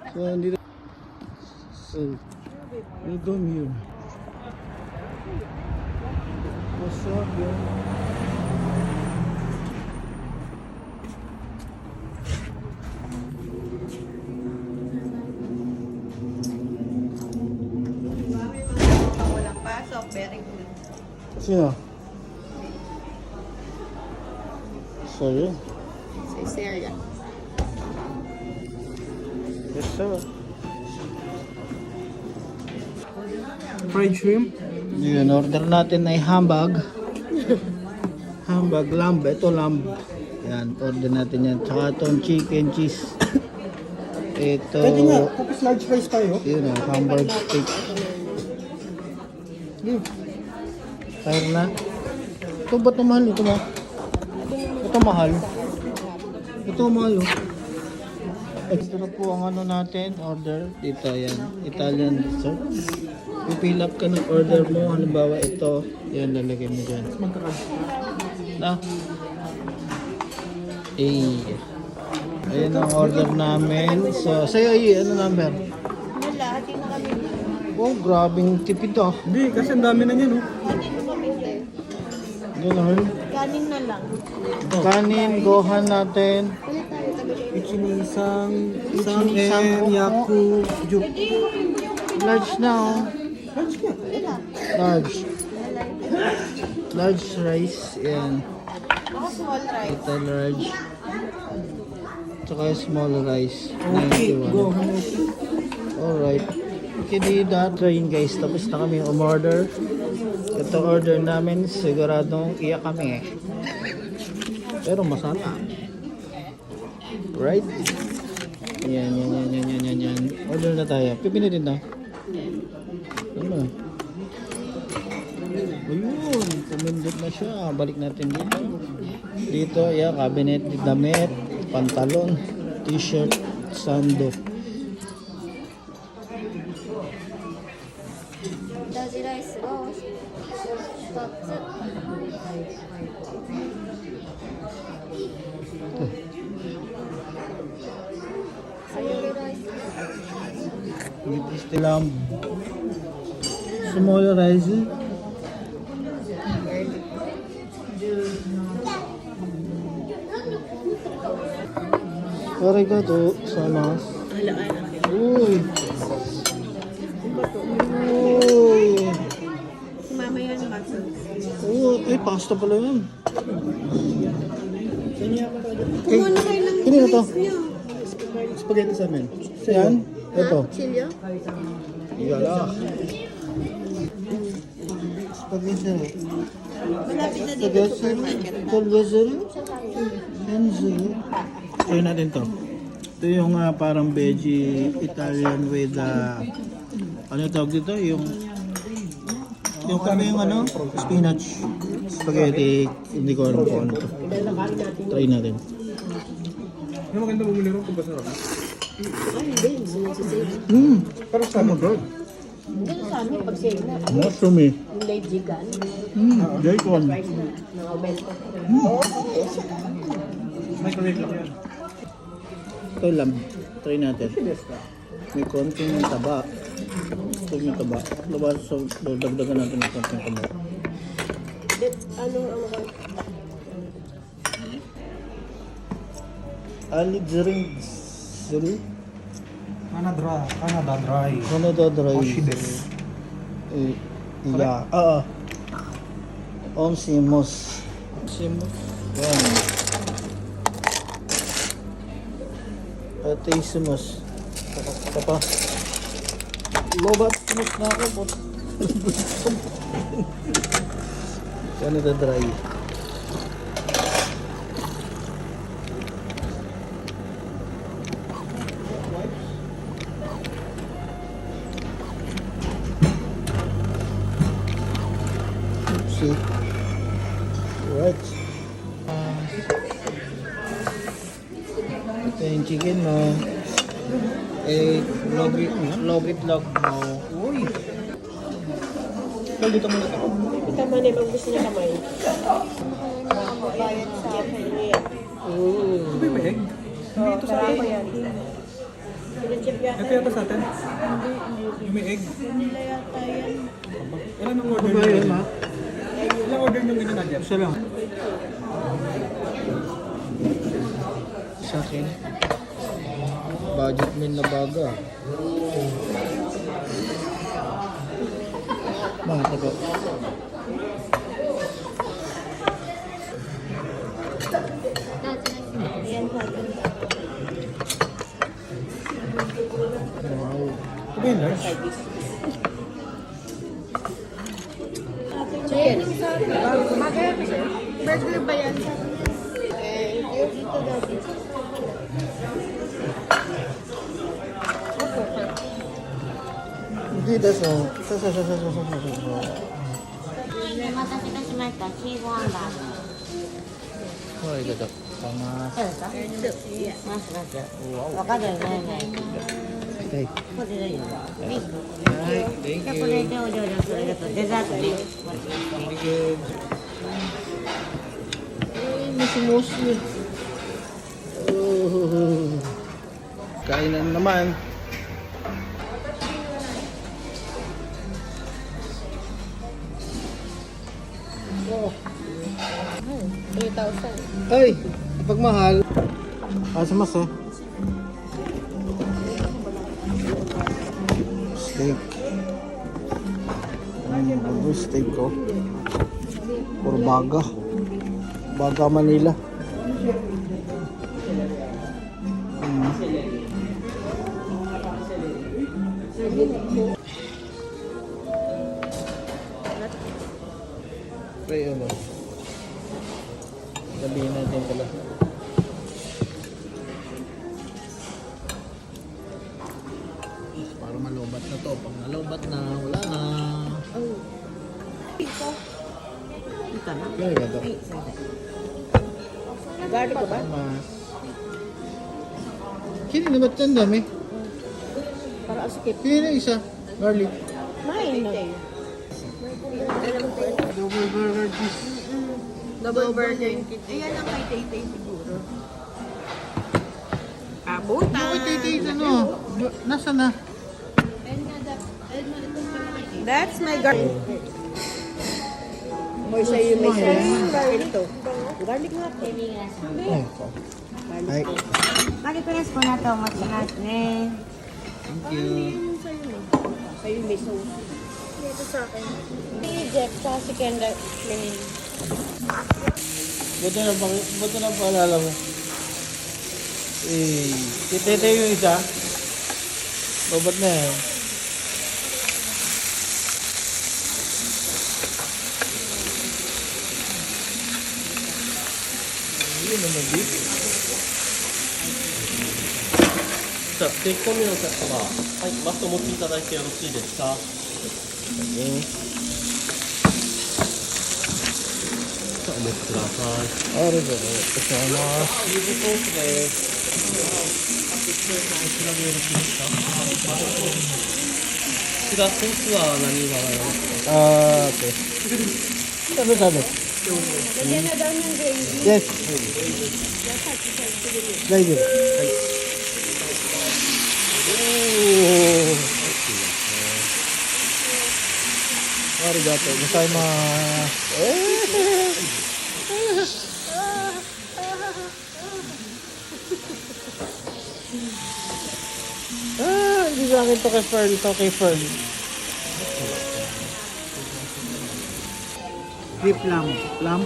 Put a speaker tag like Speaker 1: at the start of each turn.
Speaker 1: So, hindi na. So, ito yun. What's up, yo?
Speaker 2: Walang pasok, very good.
Speaker 1: Sino? Sa'yo?
Speaker 2: Si Celia.
Speaker 1: Yes, sir. Fried shrimp? Yun, order natin ay hamburg. Hamburg, lamb. Ito lamb. Yan, order natin yan. Tsaka itong chicken cheese. Ito.
Speaker 3: Pwede nga, tapos large fries tayo.
Speaker 1: Yun o, hamburg steak. Yun. Fire na. Ito ba't mahal? Ito mo? Ito mahal. Ito mahal o. Extra po ang ano natin, order. Dito, yan. Italian dessert. I-fill up ka ng order mo. Halimbawa ito. Yan, lalagay mo dyan. Na? Ayan ang order namin. So, sa'yo, ano number?
Speaker 2: Wala, hati na kami.
Speaker 1: Oh, grabing tipid ah.
Speaker 3: Hindi, kasi ang dami na niyan, no?
Speaker 2: Hati na kami, te.
Speaker 1: Ganun.
Speaker 2: Kanin na lang.
Speaker 1: Kanin, gohan natin.
Speaker 2: Ulit tayo, tabi.
Speaker 3: Ichinisang,
Speaker 1: Isang
Speaker 3: isang yaku, juk.
Speaker 1: Large na oh.
Speaker 3: Large ka.
Speaker 1: Large. Large rice. Yan.
Speaker 2: Baka small rice.
Speaker 1: Ito large. Tsaka small rice.
Speaker 3: Okay,
Speaker 1: 91.
Speaker 3: go. Okay.
Speaker 1: Alright. Okay, that yun guys. Tapos na kami umorder. Ito order namin. Siguradong iyak kami eh. Pero masarap. Right? Yan. Order na tayo. Pipinitin na. Ano? Ayun. Pumindot na siya. Balik natin dito. Dito, cabinet, damit, pantalon, t-shirt, sando.
Speaker 2: Dazi rice, oh. Sayuri rice.
Speaker 1: With lamb. Small rice. Arigato sama. Uy. Uy.
Speaker 2: Si mama yan, pasta.
Speaker 1: Ay, pasta pala yun.
Speaker 2: Kumuha na kayo ng
Speaker 1: Kanino to?
Speaker 2: rice niyo.
Speaker 3: Spaghetti sa amin.
Speaker 1: Yan. Ito.
Speaker 2: Chilyo?
Speaker 1: Yala. Spaghetti.
Speaker 2: Malapit na dito sa supermarket.
Speaker 1: Try natin to. Ito yung parang veggie Italian with ano tawag dito? Yung kami yung spinach spaghetti. Hindi ko alam kung ano to. Try natin.
Speaker 3: Ano maganda bumili rin kung masarap?
Speaker 2: Ay, hindi. Sinisisave.
Speaker 3: Pero sa mo, bro.
Speaker 2: Ganun sa amin, pag save na.
Speaker 1: Mushroom eh.
Speaker 2: Yung light jigan.
Speaker 1: Bacon.
Speaker 2: Mga bento.
Speaker 3: Microwave lang yan.
Speaker 1: Ito lang. Try natin. May konting taba. Ito may taba. So, dagdagan natin ng konting taba.
Speaker 2: Ano ka?
Speaker 1: Alidzering Zuru?
Speaker 3: Canada dry.
Speaker 1: Canada dry.
Speaker 3: Oshi desu.
Speaker 1: Yeah. Onsimos. Yan. Atisimus. Papa. Lobat. Mus na ako. Canada dry. See? Right. Ito yung chicken mo. Log itlog mo. Uy!
Speaker 3: Dito mo na ito.
Speaker 2: Ito man eh, mag gusto niya kamay. Bayad sa akin.
Speaker 3: Ito ba yung egg?
Speaker 2: Dito sa akin. Chicken chip yata.
Speaker 3: Ito yata sa atin. Yung may egg.
Speaker 2: Nila yata yan.
Speaker 3: Ilan ang order
Speaker 1: Ano ba yun, ma?
Speaker 3: Ilang order nyo ganyan, Nadia?
Speaker 1: Isa lang. Sa akin. Budget meal na baga. Mga tago.
Speaker 2: Ayan sa atin.
Speaker 1: Wow.
Speaker 3: Ito ba yung lunch?
Speaker 2: Chicken.
Speaker 4: Burger ba yan?
Speaker 2: Dito dati.
Speaker 1: Hindi, that's all. Sa.
Speaker 4: お待たせいたしました。チーズハンバーグ。
Speaker 1: Oh, ito. Tama.
Speaker 4: そうですか？マスマス。わかるよね。
Speaker 1: Okay.
Speaker 4: ここで大丈夫。はい。
Speaker 1: Hi, thank
Speaker 4: じゃあこれ
Speaker 1: you.
Speaker 4: でお料理をそれだとデザートね。
Speaker 1: Thank you. Ay, masimos niya. Oh. Kain na naman. Oh.
Speaker 2: 3,000.
Speaker 1: Ay, pagmahal. Sa mas eh. Steak. Bago steak ko. Puro baga. Baga Manila. Pray ano. Sabihin natin pala. Para malubat na to. Pag nalubat na, wala na.
Speaker 4: いいかな？
Speaker 1: Kaya ganda.
Speaker 2: Garlic ko ba?
Speaker 1: Mas. Kini na ba't yan dami?
Speaker 2: Para asikip.
Speaker 1: Kini na isa. Garlic.
Speaker 2: Mine na.
Speaker 1: Double burger cheese.
Speaker 2: Double burger. Ayan ang kay Tay siguro. Pabuta.
Speaker 1: Bakit titiis ano? Nasa na?
Speaker 2: That's my garlic. Or sa iyo may garlic to. Garlic nga to.
Speaker 1: Ay, ito. Ay,
Speaker 4: マリプレスこの後お持ちしますね。
Speaker 1: thank you.
Speaker 2: Sa iyo may sauce.
Speaker 4: Dito sa akin.
Speaker 2: Si Jeff sa si Kendra.
Speaker 1: Buto na paalala mo. Eh, kitete yung isa. Babat na yan. Yun naman beef.
Speaker 5: じゃあ、テイク込みのお客様、はい、マストお持ちいただいてよろしいですか。じゃあ、お持ちください。
Speaker 1: ありがとうございます。
Speaker 5: チーズソースです。こちらでよろしいですか。こちらソースは何がありますか。
Speaker 1: Okay. Sabi.
Speaker 2: Lagyan na daw ng gravy.
Speaker 1: Yes. Gravy. Oh. Arigato gozaimasu. Hindi sa akin to kay Pearl. Ito kay Pearl. Beef lamb. Lamb.